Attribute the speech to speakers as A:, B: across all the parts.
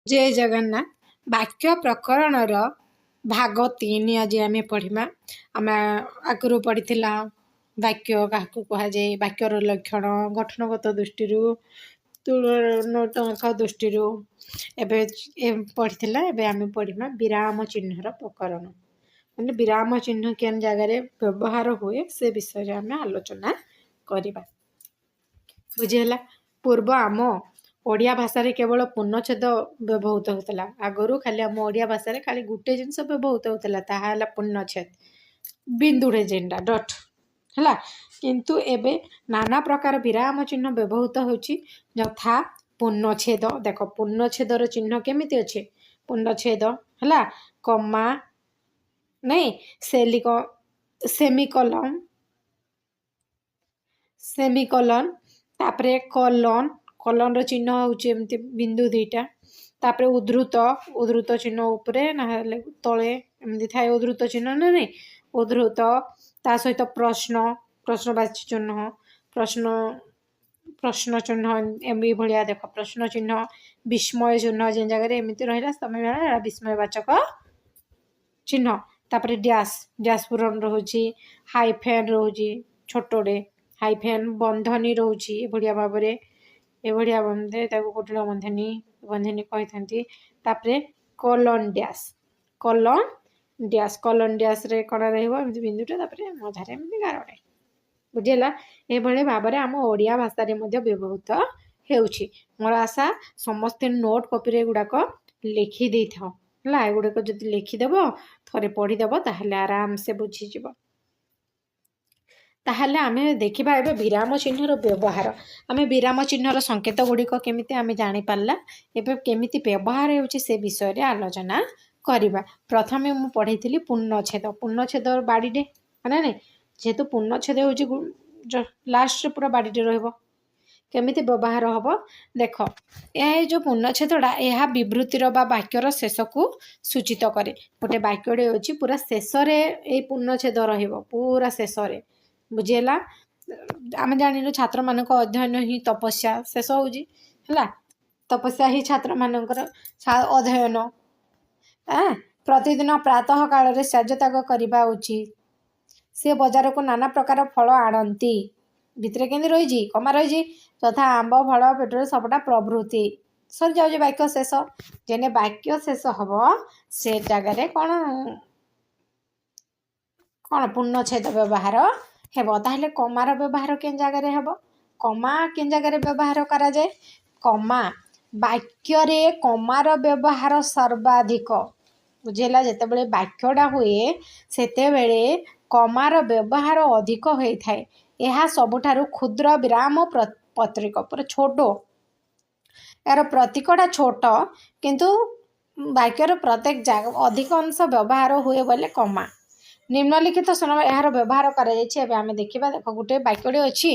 A: जय जगन्नाथ वाक्य प्रकरणर भाग 3 आज आम पढ़ा आम आगु पढ़ी वाक्य क्या कहुए वाक्यर लक्षण गठनगत दृष्टि तुलनात्मक दृष्टि पढ़ी आम पढ़ा विराम चिन्हर प्रकरण मतलब विराम चिन्ह के जगार व्यवहार हुए से विषय आम आलोचना करवा बुझीगला। पूर्व आम ओडिया भाषा केवल पूर्णछेद व्यवहृत होता आगु खाली आम ओडिया भाषा खाली गोटे जिनस व्यवहृत होता ताहा पूर्णछेद बिंदुड़े जेनटा डट है किंतु एबे नाना प्रकार विराम चिन्ह व्यवहृत होची यथा पूर्णछेद देख पूर्णछेदर चिन्ह केमिति अच्छे पूर्णछेद है कमा नहीं सेमिकलन सेमिकलन तापरे कलन कलन चिन्ह होची एमती बिंदु दुईटा तापरे उद्धृत उद्धृत चिन्ह उपरे ना तले एमती थाए उद्धृत चिन्ह ना नहीं उद्धृत ता सहित प्रश्न प्रश्नवाची चिन्ह प्रश्न प्रश्न चिन्ह एमती भलिया देख प्रश्न चिन्ह विस्मय चिन्ह जेन जगह एमती रहिला समय विस्मयवाचक चिन्ह तापरे डैश डैश पूरण रोची हाइफेन रोची छोटोडे हाइफेन बंधनी रोची बढ़िया भाव में एभलिया बंधे कुटिल बंधनी बंधनी कही था कलन डैश रे कण रही बिंदुटा मझारे गारटे बुझेगा ये भाव में आम ओडिया भाषा व्यवहृत होउछि। मोर आशा समस्ते नोट कॉपी गुड़ाक लिखिदे था एगुड़ाक जब लिखिदेव थे पढ़ीदेव ताहले आराम से बुझीज ताहले आमे देखिबा एबे विराम चिन्हर व्यवहार आमे विराम चिन्हर संकेत गुड़िक केमिति आमे जानि पारला एबे केमिति व्यवहार होउछि से विषय रे आलोचना करिबा। प्रथमे मु पढ़ैथिली पूर्णछेद बाड़ीडे है ना जेहेतु पूर्णछेद होउछि लास्ट पूरा बाड़ीडे रहइबो केमिति व्यवहार हम देख यह जो पूर्णछेदटा यह विवृत्तिर बा वाक्यर शेष को सूचित करे गोटे वाक्यटे होछि पूरा शेष ये पूर्णछेद रहिबो पूरा शेष बुझीगला। आम जान छात्र मान अध्ययन ही तपस्या शेष होउछि है तपस्या ही छात्र मानकर अध्ययन प्रतिदिन प्रातः काल रे त्याग करवा उचित से बजार को नाना प्रकार फल आणती भितर के रही कमा रही तथा आंब फल पेटर सबटा प्रभृति सरी जाऊँ वाक्य शेष जेने वाक्य शेष हम से जगार कौन कौन पूर्णछेद व्यवहार हेब ताहले कमार व्यवहार के जगार हेब कमा के जगार व्यवहार करा जाए कमा वाक्य रे कमार व्यवहार सर्वाधिक बुझेला जेतेबेले वाक्यटा हुए सेतेबेले कमार व्यवहार अधिक होता है यह सबुठारु क्षुद्र विराम पत्रिक पूरा छोट यार प्रतीकटा छोट किंतु वाक्यर प्रत्येक जगह अधिक अंश व्यवहार हुए बोले कमा निम्नलिखित सुन यार व्यवहार करें देखा देख गोटे वाक्यटे अच्छी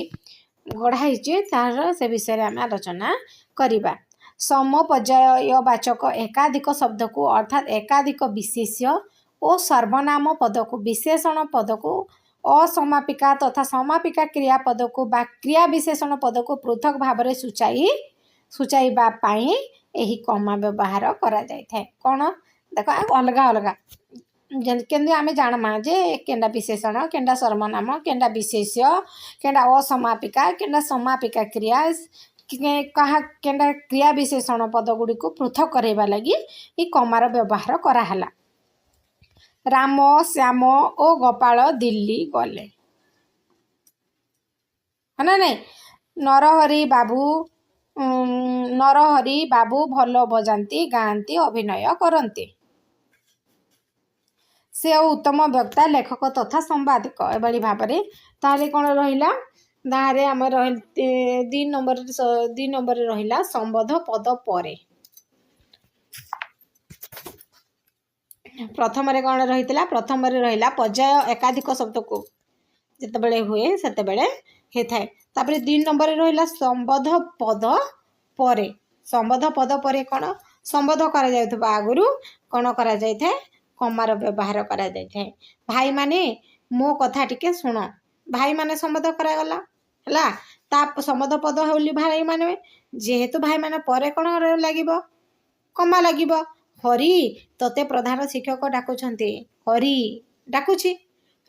A: गढ़ाई तार से विषय आम आलोचना करवा। समपर्यायवाचक एकाधिक शब्द को अर्थात एकाधिक विशेष्य और सर्वनाम पद को विशेषण पद को असमापिका तथा समापिका क्रियापद को बा क्रिया विशेषण पद को पृथक भाव में सूचाइबा पाई यही कमा व्यवहार करा जाय थाए कौन देख अलग अलग केंद्र आम जानमा जे केंडा विशेषण केंडा सर्वनाम केंडा विशेष्य केंडा असमापिका केंडा समापिका क्रिया कहा केंडा क्रिया विशेषण पद गुड़ी को पृथक करवा लगी ये कमार व्यवहार कराला। राम श्याम और गोपाल दिल्ली गले है ना नहीं नरहरी बाबू भल बजाती गाँती अभिनय करते से उत्तम वक्ता लेखक तथा संवादक एभली भाव में ताहले कौन रहिला दारे आम दो नंबर रहिला संबोध पद परे प्रथम कौन रही प्रथम रहिला पर्याय एकाधिक शब्द को जितेबले हुए से थाए तापर 2 नंबर रहिला संबोध पद परे संबोध पद परे कौन संबोध करा जायथबा आगुरु कौन करा जाय थाए कमार व्यवहार करा जाय थाए भाई माने मो कथा टिके सुन भाई माने संबोध करागला है ता संबोध पद होली भाई माने जेहेतु भाई माने परे कौन लागिबो କମା ଲାଗିବ। ହରି ତୋତେ ପ୍ରଧାନ ଶିକ୍ଷକ ଡାକୁଛନ୍ତି, ହରି ଡାକୁଛି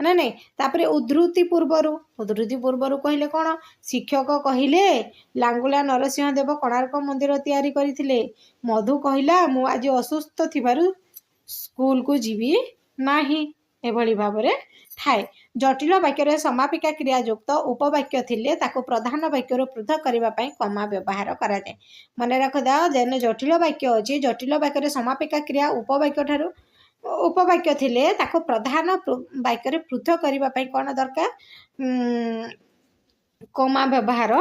A: ନା ନାଇଁ। ତାପରେ ଉଦ୍ଧୃତି ପୂର୍ବରୁ କହିଲେ କ'ଣ? ଶିକ୍ଷକ କହିଲେ ଲାଙ୍ଗୁଳା ନରସିଂହ ଦେବ କୋଣାର୍କ ମନ୍ଦିର ତିଆରି କରିଥିଲେ। ମଧୁ କହିଲା ମୁଁ ଆଜି ଅସୁସ୍ଥ ଥିବାରୁ ସ୍କୁଲକୁ ଯିବି ନାହିଁ। ଏଭଳି ଭାବରେ ଥାଏ। ଜଟିଳ ବାକ୍ୟରେ ସମାପିକା କ୍ରିୟା ଯୁକ୍ତ ଉପବାକ୍ୟ ଥିଲେ ତାକୁ ପ୍ରଧାନ ବାକ୍ୟରୁ ପୃଥକ କରିବା ପାଇଁ କମା ବ୍ୟବହାର କରାଯାଏ। ମନେ ରଖିଥାଅ, ଯେନ ଜଟିଳ ବାକ୍ୟ ଅଛି, ଜଟିଳ ବାକ୍ୟରେ ସମାପିକା କ୍ରିୟା ଉପବାକ୍ୟ ଥିଲେ ତାକୁ ପ୍ରଧାନ ବାକ୍ୟରେ ପୃଥକ କରିବା ପାଇଁ କ'ଣ ଦରକାର? କମା ବ୍ୟବହାର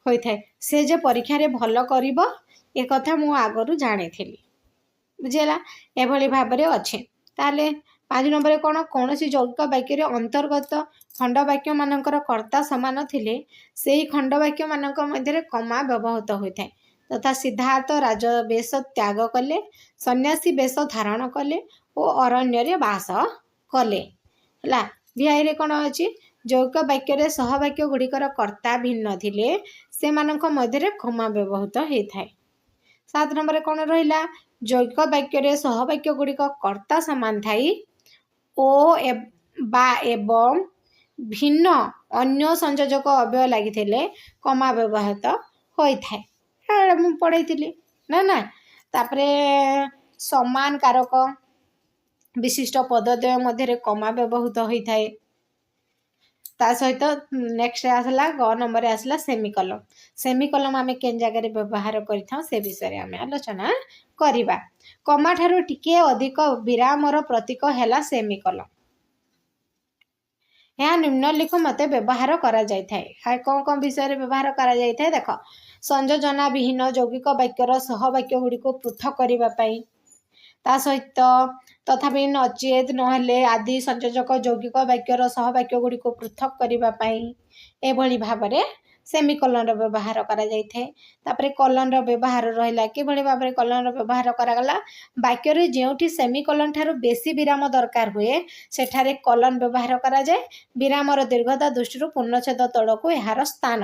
A: ହୋଇଥାଏ। ସେ ଯେ ପରୀକ୍ଷାରେ ଭଲ କରିବ ଏ କଥା ମୁଁ ଆଗରୁ ଜାଣିଥିଲି। ବୁଝିହେଲା? ଏଭଳି ଭାବରେ ଅଛି। ତାହେଲେ 5 ନମ୍ବରରେ କ'ଣ? କୌଣସି ଯୌଗିକ ବାକ୍ୟରେ ଅନ୍ତର୍ଗତ ଖଣ୍ଡବାକ୍ୟମାନଙ୍କର କର୍ତ୍ତା ସମାନ ଥିଲେ ସେହି ଖଣ୍ଡବାକ୍ୟମାନଙ୍କ ମଧ୍ୟରେ କମା ବ୍ୟବହୃତ ହୋଇଥାଏ। ତଥା ସିଦ୍ଧାର୍ଥ ରାଜବେଶ ତ୍ୟାଗ କଲେ, ସନ୍ନ୍ୟାସୀ ବେଶ ଧାରଣ କଲେ ଓ ଅରଣ୍ୟରେ ବାସ କଲେ। ହେଲା? ବିହାଇରେ କ'ଣ ଅଛି? ଯୌଗିକ ବାକ୍ୟରେ ସହବାକ୍ୟ ଗୁଡ଼ିକର କର୍ତ୍ତା ଭିନ୍ନ ଥିଲେ ସେମାନଙ୍କ ମଧ୍ୟରେ କମା ବ୍ୟବହୃତ ହୋଇଥାଏ। 7 ନମ୍ବରରେ କ'ଣ ରହିଲା? ଯୌଗିକ ବାକ୍ୟରେ ସହବାକ୍ୟ ଗୁଡ଼ିକ କର୍ତ୍ତା ସମାନ ଥାଇ ଓ ବା ଏବଂ ଭିନ୍ନ ଅନ୍ୟ ସଂଯୋଜକ ଅବ୍ୟୟ ଲାଗିଥିଲେ କମା ବ୍ୟବହୃତ ହୋଇଥାଏ। ମୁଁ ପଢ଼େଇଥିଲି ନା। ତାପରେ ସମାନ କାରକ ବିଶିଷ୍ଟ ପଦଦ୍ୱୟ ମଧ୍ୟରେ କମା ବ୍ୟବହୃତ ହୋଇଥାଏ। ତା ସହିତ ନେକ୍ସଟ ଆସିଲା ଗ ନମ୍ବରରେ ଆସିଲା ସେମିକଲନ। ସେମିକଲନ ଆମେ କେଉଁ ଜାଗାରେ ବ୍ୟବହାର କରିଥାଉ ସେ ବିଷୟରେ ଆମେ ଆଲୋଚନା କରିବା। କମା ଠାରୁ ଟିକିଏ ଅଧିକ ବିରାମର ପ୍ରତୀକ ହେଲା ସେମିକଲନ। ଏହା ନିମ୍ନଲିଖିତ ମତେ ବ୍ୟବହାର କରାଯାଇଥାଏ। କ'ଣ ବିଷୟରେ ବ୍ୟବହାର କରାଯାଇଥାଏ? ଦେଖ, ସଂଯୋଜନା ବିହୀନ ଯୌଗିକ ବାକ୍ୟର ସହବାକ୍ୟ ଗୁଡ଼ିକୁ ପୃଥକ କରିବା ପାଇଁ। ତା ସହିତ ତଥାପି ନଚେତ ନହେଲେ ଆଦି ସଂଯୋଜକ ଯୌଗିକ ବାକ୍ୟର ସହବାକ୍ୟ ଗୁଡ଼ିକୁ ପୃଥକ କରିବା ପାଇଁ ଏଭଳି ଭାବରେ ସେମିକଲନର ବ୍ୟବହାର କରାଯାଇଥାଏ। ତାପରେ କଲନର ବ୍ୟବହାର ରହିଲା। କିଭଳି ଭାବରେ କଲନର ବ୍ୟବହାର କରାଗଲା? ବାକ୍ୟରେ ଯେଉଁଠି ସେମିକଲନ ଠାରୁ ବେଶୀ ବିରାମ ଦରକାର ହୁଏ ସେଠାରେ କଲନ ବ୍ୟବହାର କରାଯାଏ। ବିରାମର ଦୀର୍ଘତା ଦୃଷ୍ଟିରୁ ପୂର୍ଣ୍ଣଚ୍ଛେଦ ତଳକୁ ଏହାର ସ୍ଥାନ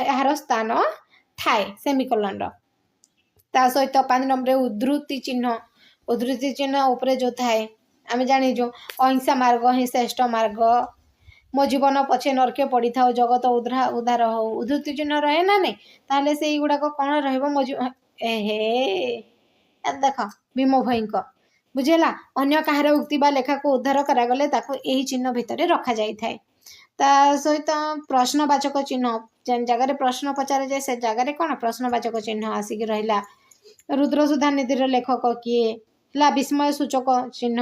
A: ଏହାର ସ୍ଥାନ ଥାଏ ସେମିକଲନର। ତା ସହିତ 5 ନମ୍ବରରେ ଉଦ୍ଧୃତି ଚିହ୍ନ ଉପରେ ଯେଉଁ ଥାଏ ଆମେ ଜାଣିଛୁ, ଅହିଂସା ମାର୍ଗ ହିଁ ଶ୍ରେଷ୍ଠ ମାର୍ଗ, ମୋ ଜୀବନ ପଛେ ନର୍କେ ପଡ଼ିଥାଉ ଜଗତ ଉଦ୍ଧାର ହଉ, ଉଦ୍ଧୃତି ଚିହ୍ନ ରହେ ନା ନାଇଁ? ତାହେଲେ ସେଇଗୁଡ଼ାକ କ'ଣ ରହିବ? ଦେଖ, ଭୀମ ଭୋଇଙ୍କ, ବୁଝିହେଲା? ଅନ୍ୟ କାହାର ଉକ୍ତି ବା ଲେଖାକୁ ଉଦ୍ଧାର କରାଗଲେ ତାକୁ ଏହି ଚିହ୍ନ ଭିତରେ ରଖାଯାଇଥାଏ। ତା ସହିତ ପ୍ରଶ୍ନବାଚକ ଚିହ୍ନ, ଯେଉଁ ଜାଗାରେ ପ୍ରଶ୍ନ ପଚରାଯାଏ ସେ ଜାଗାରେ କ'ଣ ପ୍ରଶ୍ନବାଚକ ଚିହ୍ନ ଆସିକି ରହିଲା। ରୁଦ୍ରସୁଧାନିଧିର ଲେଖକ କିଏ? ହେଲା ବିସ୍ମୟ ସୂଚକ ଚିହ୍ନ,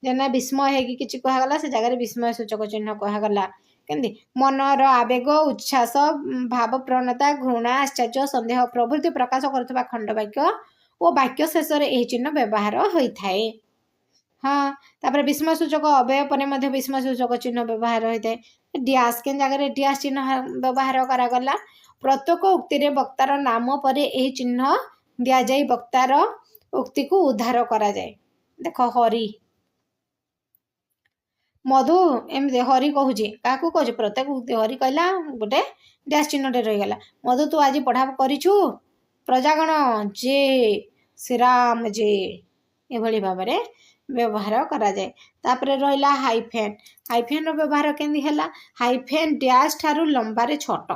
A: ଯେନା ବିସ୍ମୟ ହେଇକି କିଛି କୁହାଗଲା ସେ ଜାଗାରେ ବିସ୍ମୟ ସୂଚକ ଚିହ୍ନ କୁହାଗଲା। କେମିତି? ମନର ଆବେଗ, ଉଚ୍ଛ୍ୱାସ, ଭାବପ୍ରବଣତା, ଘୃଣା, ଆଶ୍ଚର୍ଯ୍ୟ, ସନ୍ଦେହ ପ୍ରଭୃତି ପ୍ରକାଶ କରୁଥିବା ଖଣ୍ଡବାକ୍ୟ ଓ ବାକ୍ୟ ଶେଷରେ ଏହି ଚିହ୍ନ ବ୍ୟବହାର ହୋଇଥାଏ। ତାପରେ ବିସ୍ମୟ ସୂଚକ ଅବ୍ୟୟ ପରେ ମଧ୍ୟ ବିସ୍ମୟ ସୂଚକ ଚିହ୍ନ ବ୍ୟବହାର ହୋଇଥାଏ। ଡ୍ୟାସ୍, କେଉଁ ଜାଗାରେ ଡ୍ୟାସ୍ ଚିହ୍ନ ବ୍ୟବହାର କରାଗଲା? ପ୍ରତ୍ୟେକ ଉକ୍ତିରେ ବକ୍ତାର ନାମ ପରେ ଏହି ଚିହ୍ନ ଦିଆଯାଇ ବକ୍ତାର ଉକ୍ତିକୁ ଉଦ୍ଧାର କରାଯାଏ। ଦେଖ, ହରି, ମଧୁ, ଏମିତି ହରି କହୁଛି, କାହାକୁ କହୁଛି? ପ୍ରତ୍ୟେକ ଉକ୍ତି ହରି କହିଲା, ଗୋଟେ ଡ୍ୟାସ୍ ଚିହ୍ନଟେ ରହିଗଲା। ମଧୁ ତୁ ଆଜି ପଢ଼ା କରିଛୁ? ପ୍ରଜାଗଣ ଯେ, ଶ୍ରୀରାମ ଯେ, ଏଭଳି ଭାବରେ ବ୍ୟବହାର କରାଯାଏ। ତାପରେ ରହିଲା ହାଇଫେନ୍। ହାଇଫେନ୍ର ବ୍ୟବହାର କେମିତି ହେଲା? ହାଇଫେନ୍ ଡ୍ୟାସ୍ ଠାରୁ ଲମ୍ବାରେ ଛୋଟ,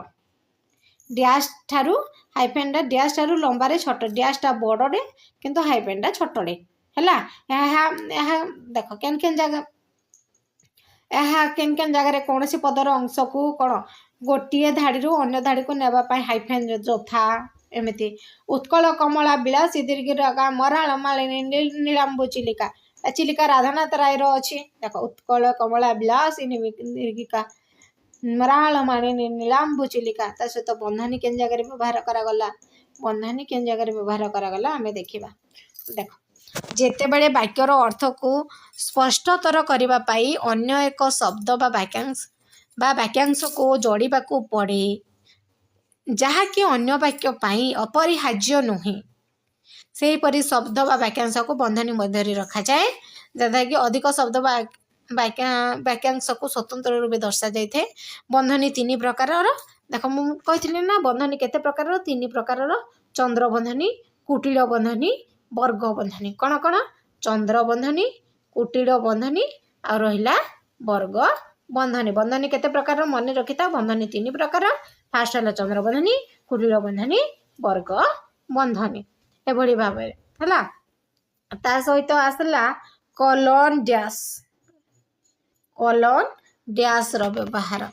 A: ହାଇଫେନ୍ଟା ଡ୍ୟାସ୍ ଠାରୁ ଲମ୍ବାରେ ଛୋଟ, ଡ୍ୟାସ୍ଟା ବଡ଼ଟେ କିନ୍ତୁ ହାଇଫେନ୍ଟା ଛୋଟଟେ। ହେଲା? ଏହା ଦେଖ କେନ୍ ଜାଗାରେ କୌଣସି ପଦର ଅଂଶକୁ କ'ଣ ଗୋଟିଏ ଧାଡ଼ିରୁ ଅନ୍ୟ ଧାଡ଼ିକୁ ନେବା ପାଇଁ ହାଇଫେନ୍, ଯଥା ଏମିତି ଉତ୍କଳ କମଳା ବିଳାସୀ ଦୀର୍ଘିକା ମରାଳ ମାଳିନୀ ନୀଳାମ୍ବୁ ଚିଲିକା। ଚିଲିକା ରାଧାନାଥ ରାୟର ଅଛି। ଦେଖ, ଉତ୍କଳ କମଳା ବିଳାସିନୀ ଦୀର୍ଘିକା ମରାଳ ମାଳିନୀ ନୀଳାମ୍ବୁ ଚିଲିକା। ତା ସହିତ ବନ୍ଧନୀ କେଉଁ ଜାଗାରେ ବ୍ୟବହାର କରାଗଲା? ଆମେ ଦେଖିବା। ଦେଖ, ଯେତେବେଳେ ବାକ୍ୟର ଅର୍ଥକୁ ସ୍ପଷ୍ଟତର କରିବା ପାଇଁ ଅନ୍ୟ ଏକ ଶବ୍ଦ ବା ବାକ୍ୟାଂଶକୁ ଯୋଡ଼ିବାକୁ ପଡ଼େ ଯାହାକି ଅନ୍ୟ ବାକ୍ୟ ପାଇଁ ଅପରିହାର୍ଯ୍ୟ ନୁହେଁ, ସେହିପରି ଶବ୍ଦ ବା ବାକ୍ୟାଂଶକୁ ବନ୍ଧନୀ ମଧ୍ୟରେ ରଖାଯାଏ, ଯାହାକି ଅଧିକ ଶବ୍ଦ ବା ବାକ୍ୟାଂଶକୁ ସ୍ୱତନ୍ତ୍ର ରୂପେ ଦର୍ଶାଯାଇଥାଏ। ବନ୍ଧନୀ 3 ପ୍ରକାରର। ଦେଖ, ମୁଁ କହିଥିଲି ନା ବନ୍ଧନୀ କେତେ ପ୍ରକାରର? 3 ପ୍ରକାରର ଚନ୍ଦ୍ରବନ୍ଧନୀ, କୁଟିଳ ବନ୍ଧନୀ, ବର୍ଗ ବନ୍ଧନୀ। କ'ଣ କ'ଣ? ଚନ୍ଦ୍ରବନ୍ଧନୀ, କୁଟିଳ ବନ୍ଧନୀ ଆଉ ରହିଲା ବର୍ଗ ବନ୍ଧନୀ। ବନ୍ଧନୀ କେତେ ପ୍ରକାର ମନେ ରଖିଥାଅ। ବନ୍ଧନୀ 3 ପ୍ରକାର। ଫାଷ୍ଟ ହେଲା ଚନ୍ଦ୍ରବନ୍ଧନୀ, କୁଟିଳ ବନ୍ଧନୀ, ବର୍ଗ ବନ୍ଧନୀ। ଏଭଳି ଭାବରେ ହେଲା। ତା ସହିତ ଆସିଲା କଲନ୍ ଡ୍ୟାସ୍। କଲନ୍ ଡ୍ୟାସ୍ର ବ୍ୟବହାର।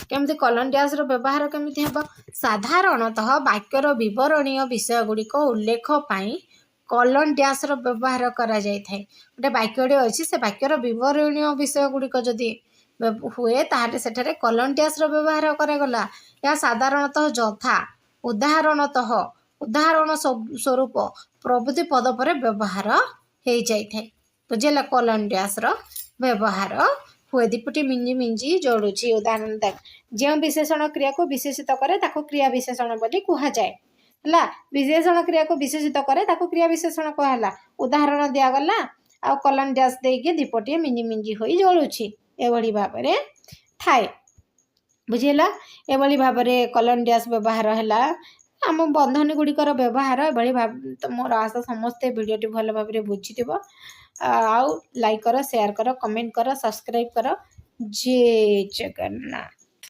A: କେମିତି କଲନ୍ ଡ୍ୟାସ୍ର ବ୍ୟବହାର କେମିତି ହେବ? ସାଧାରଣତଃ ବାକ୍ୟର ବିବରଣୀୟ ବିଷୟ ଗୁଡ଼ିକ ଉଲ୍ଲେଖ ପାଇଁ କଲନ୍ ଡ୍ୟାସ୍ର ବ୍ୟବହାର କରାଯାଇଥାଏ। ଗୋଟେ ବାକ୍ୟଟେ ଅଛି, ସେ ବାକ୍ୟର ବିବରଣୀୟ ବିଷୟ ଗୁଡ଼ିକ ଯଦି ହୁଏ ତାହେଲେ ସେଠାରେ କଲନ୍ ଡ୍ୟାସ୍ର ବ୍ୟବହାର କରାଗଲା। ଏହା ସାଧାରଣତଃ ଯଥା, ଉଦାହରଣତଃ, ଉଦାହରଣ ସ୍ୱରୂପ ପ୍ରଭୃତି ପଦ ପରେ ବ୍ୟବହାର ହେଇଯାଇଥାଏ। ବୁଝିଲା? କଲନ୍ ଡ୍ୟାସ୍ର ବ୍ୟବହାର ହୁଏ। ଦୀପଟି ମିଞ୍ଜି ମିଞ୍ଜି ଜଳୁଛି। ଉଦାହରଣ ଦେଖ। ଯେଉଁ ବିଶେଷଣ କ୍ରିୟାକୁ ବିଶେଷିତ କରେ ତାକୁ କ୍ରିୟା ବିଶେଷଣ ବୋଲି କୁହାଯାଏ। ହେଲା। ବିଶେଷଣ କ୍ରିୟାକୁ ବିଶେଷିତ କରେ ତାକୁ କ୍ରିୟା ବିଶେଷଣ କୁହାହେଲା। ଉଦାହରଣ ଦିଆଗଲା ଆଉ କଲନ୍ ଡ୍ୟାସ୍ ଦେଇକି ଦୀପଟିଏ ମିଞ୍ଜି ମିଞ୍ଜି ହୋଇ ଜଳୁଛି। ଏଭଳି ଭାବରେ ଥାଏ। ବୁଝିଲା? ଏଭଳି ଭାବରେ କଲନ୍ ଡ୍ୟାସ୍ ବ୍ୟବହାର ହେଲା। ଆମ ବନ୍ଧନୀ ଗୁଡ଼ିକର ବ୍ୟବହାର ଏଭଳି ମୋର ଆଶା ସମସ୍ତେ ଭିଡ଼ିଓଟି ଭଲ ଭାବରେ ବୁଝିଥିବ। ଆଉ ଲାଇକ୍ କର, ସେୟାର କର, କମେଣ୍ଟ କର, ସବସ୍କ୍ରାଇବ୍ କର। ଜୟ ଜଗନ୍ନାଥ।